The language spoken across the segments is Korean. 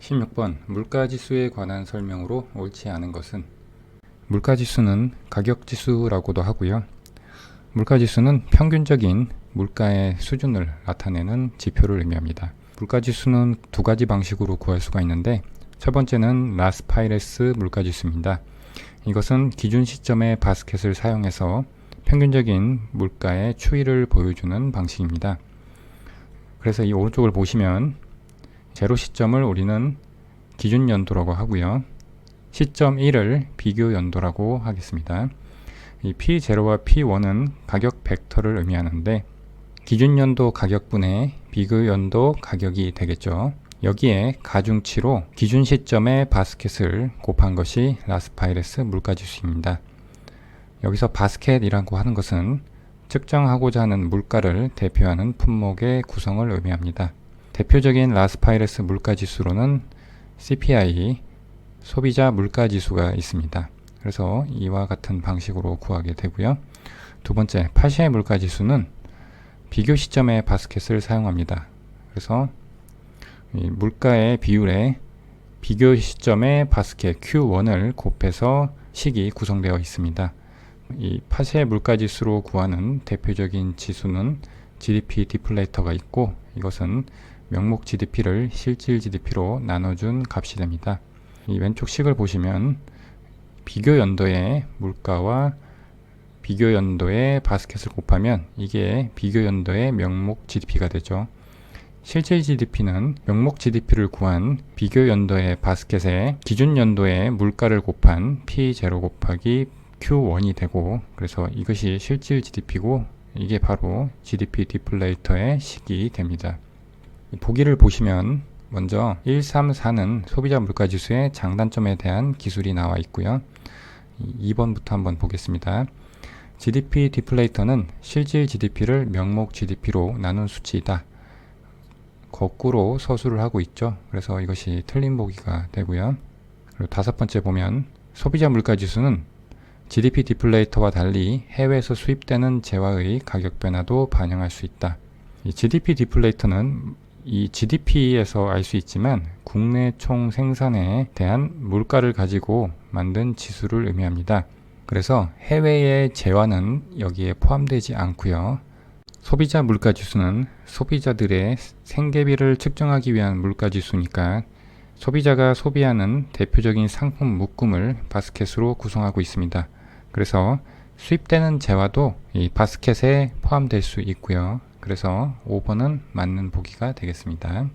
16번 물가지수에 관한 설명으로 옳지 않은 것은. 물가지수는 가격지수라고도 하고요. 물가지수는 평균적인 물가의 수준을 나타내는 지표를 의미합니다. 물가지수는 두 가지 방식으로 구할 수가 있는데, 첫 번째는 라스파이레스 물가지수입니다. 이것은 기준 시점의 바스켓을 사용해서 평균적인 물가의 추이를 보여주는 방식입니다. 그래서 이 오른쪽을 보시면 제로 시점을 우리는 기준 연도라고 하고요. 시점 1을 비교 연도라고 하겠습니다. 이 P0와 P1은 가격 벡터를 의미하는데, 기준 연도 가격분의 비교 연도 가격이 되겠죠. 여기에 가중치로 기준 시점의 바스켓을 곱한 것이 라스파이레스 물가지수입니다. 여기서 바스켓이라고 하는 것은 측정하고자 하는 물가를 대표하는 품목의 구성을 의미합니다. 대표적인 라스파이레스 물가지수로는 CPI, 소비자 물가지수가 있습니다. 그래서 이와 같은 방식으로 구하게 되고요. 두 번째, 파시의 물가지수는 비교 시점의 바스켓을 사용합니다. 그래서 이 물가의 비율에 비교 시점의 바스켓 Q1을 곱해서 식이 구성되어 있습니다. 이 파시의 물가지수로 구하는 대표적인 지수는 GDP 디플레이터가 있고, 이것은 명목 GDP를 실질 GDP로 나눠준 값이 됩니다. 이 왼쪽 식을 보시면 비교 연도의 물가와 비교 연도의 바스켓을 곱하면 이게 비교 연도의 명목 GDP가 되죠. 실질 GDP는 명목 GDP를 구한 비교 연도의 바스켓에 기준 연도의 물가를 곱한 P0 곱하기 Q1이 되고, 그래서 이것이 실질 GDP고 이게 바로 GDP 디플레이터의 식이 됩니다. 보기를 보시면 먼저 1, 3, 4는 소비자 물가지수의 장단점에 대한 기술이 나와 있고요. 2번부터 한번 보겠습니다. GDP 디플레이터는 실질 GDP를 명목 GDP로 나눈 수치이다. 거꾸로 서술을 하고 있죠. 그래서 이것이 틀린 보기가 되고요. 그리고 다섯 번째 보면 소비자 물가지수는 GDP 디플레이터와 달리 해외에서 수입되는 재화의 가격 변화도 반영할 수 있다. 이 GDP 디플레이터는 이 GDP에서 알 수 있지만 국내 총 생산에 대한 물가를 가지고 만든 지수를 의미합니다. 그래서 해외의 재화는 여기에 포함되지 않고요. 소비자 물가지수는 소비자들의 생계비를 측정하기 위한 물가지수니까 소비자가 소비하는 대표적인 상품 묶음을 바스켓으로 구성하고 있습니다. 그래서 수입되는 재화도 이 바스켓에 포함될 수 있고요. 그래서 5번은 맞는 보기가 되겠습니다.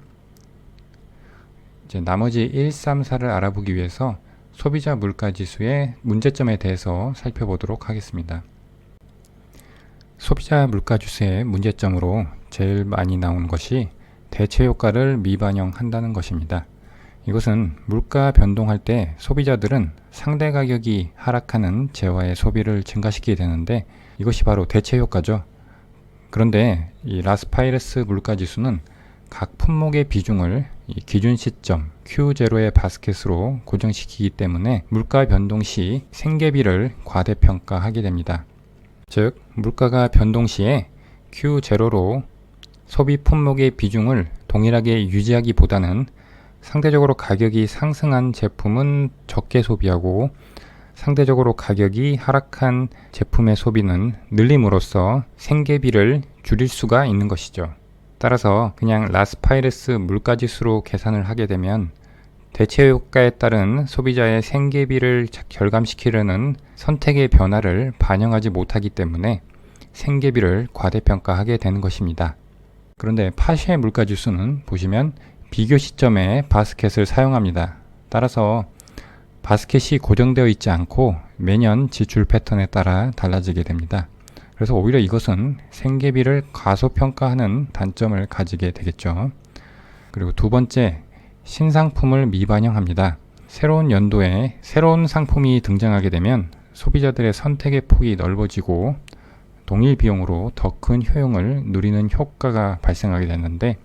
이제 나머지 1, 3, 4를 알아보기 위해서 소비자 물가지수의 문제점에 대해서 살펴보도록 하겠습니다. 소비자 물가지수의 문제점으로 제일 많이 나오는 것이 대체 효과를 미반영한다는 것입니다. 이것은 물가 변동할 때 소비자들은 상대 가격이 하락하는 재화의 소비를 증가시키게 되는데, 이것이 바로 대체 효과죠. 그런데 이 라스파이레스 물가지수는 각 품목의 비중을 이 기준 시점 Q0의 바스켓으로 고정시키기 때문에 물가 변동 시 생계비를 과대평가하게 됩니다. 즉, 물가가 변동 시에 Q0로 소비 품목의 비중을 동일하게 유지하기보다는 상대적으로 가격이 상승한 제품은 적게 소비하고 상대적으로 가격이 하락한 제품의 소비는 늘림으로써 생계비를 줄일 수가 있는 것이죠. 따라서 그냥 라스파이레스 물가지수로 계산을 하게 되면 대체 효과에 따른 소비자의 생계비를 결감시키려는 선택의 변화를 반영하지 못하기 때문에 생계비를 과대평가하게 되는 것입니다. 그런데 파시의 물가지수는 보시면 비교 시점에 바스켓을 사용합니다. 따라서 바스켓이 고정되어 있지 않고 매년 지출 패턴에 따라 달라지게 됩니다. 그래서 오히려 이것은 생계비를 과소평가하는 단점을 가지게 되겠죠. 그리고 두 번째, 신상품을 미반영합니다. 새로운 연도에 새로운 상품이 등장하게 되면 소비자들의 선택의 폭이 넓어지고 동일 비용으로 더 큰 효용을 누리는 효과가 발생하게 되는데,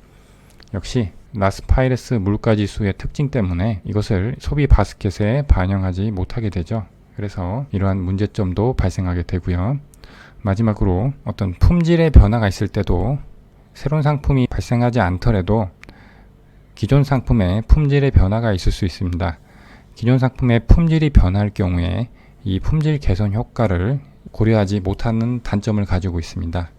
역시 라스파이레스 물가지수의 특징 때문에 이것을 소비 바스켓에 반영하지 못하게 되죠. 그래서 이러한 문제점도 발생하게 되고요. 마지막으로 어떤 품질의 변화가 있을 때도 새로운 상품이 발생하지 않더라도 기존 상품의 품질의 변화가 있을 수 있습니다. 기존 상품의 품질이 변할 경우에 이 품질 개선 효과를 고려하지 못하는 단점을 가지고 있습니다.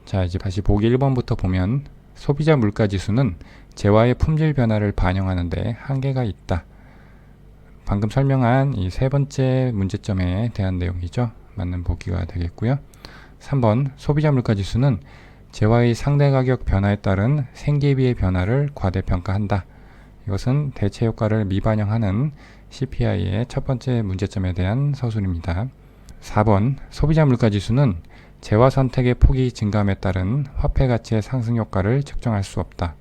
자, 이제 다시 보기 1번부터 보면 소비자 물가지수는 재화의 품질 변화를 반영하는데 한계가 있다. 방금 설명한 이 세 번째 문제점에 대한 내용이죠. 맞는 보기가 되겠고요. 3번 소비자 물가지수는 재화의 상대 가격 변화에 따른 생계비의 변화를 과대평가한다. 이것은 대체 효과를 미반영하는 CPI의 첫 번째 문제점에 대한 서술입니다. 4번 소비자 물가지수는 재화 선택의 폭이 증감에 따른 화폐 가치의 상승 효과를 측정할 수 없다.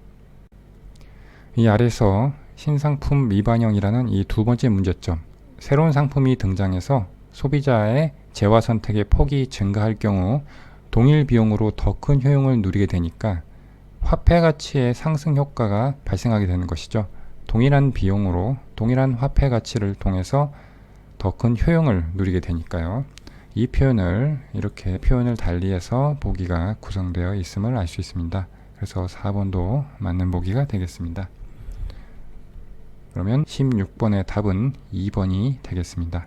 이 아래서 신상품 미반영이라는 이 두 번째 문제점, 새로운 상품이 등장해서 소비자의 재화 선택의 폭이 증가할 경우 동일 비용으로 더 큰 효용을 누리게 되니까 화폐 가치의 상승 효과가 발생하게 되는 것이죠. 동일한 비용으로 동일한 화폐 가치를 통해서 더 큰 효용을 누리게 되니까요. 이 표현을 이렇게 표현을 달리해서 보기가 구성되어 있음을 알 수 있습니다. 그래서 4번도 맞는 보기가 되겠습니다. 그러면 16번의 답은 2번이 되겠습니다.